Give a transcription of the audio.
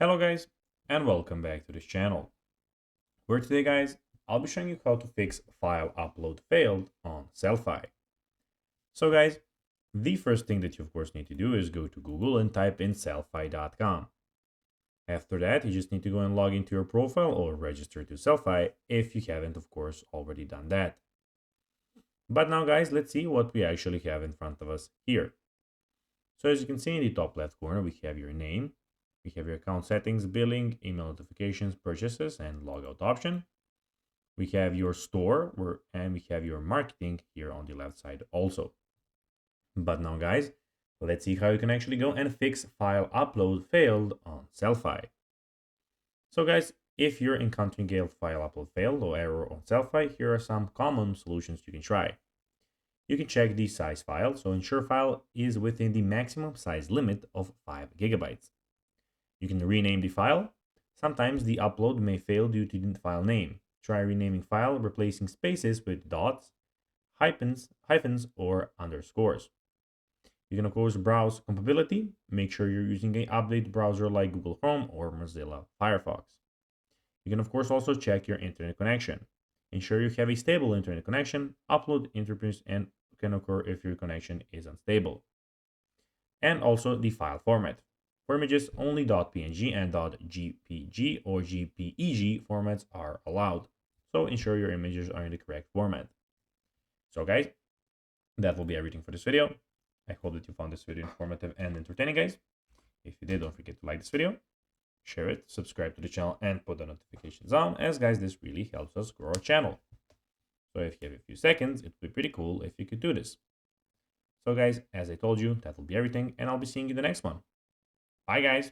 Hello guys, and welcome back to this channel. Where today guys, I'll be showing you how to fix file upload failed on Sellfy. So guys, the first thing that you of course need to do is go to Google and type in sellfy.com. After that, you just need to go and log into your profile or register to Sellfy if you haven't of course already done that. But now guys, let's see what we actually have in front of us here. So as you can see in the top left corner, we have your name, we have your account settings, billing, email notifications, purchases, and logout option. We have your store and we have your marketing here on the left side also. But now guys, let's see how you can actually go and fix file upload failed on Sellfy. So guys, if you're encountering a file upload failed or error on Sellfy, here are some common solutions you can try. You can check the size file, so ensure file is within the maximum size limit of 5 gigabytes. You can rename the file. Sometimes the upload may fail due to the file name. Try renaming file, replacing spaces with dots, hyphens, or underscores. You can of course browse compatibility. Make sure you're using an updated browser like Google Chrome or Mozilla Firefox. You can of course also check your internet connection. Ensure you have a stable internet connection. Upload interruptions and can occur if your connection is unstable. And also the file format. For images, only .png and .gpg or .jpeg formats are allowed. So ensure your images are in the correct format. So guys, that will be everything for this video. I hope that you found this video informative and entertaining, guys. If you did, don't forget to like this video, share it, subscribe to the channel, and put the notifications on, as guys, this really helps us grow our channel. So if you have a few seconds, it would be pretty cool if you could do this. So guys, as I told you, that will be everything, and I'll be seeing you in the next one. Bye guys.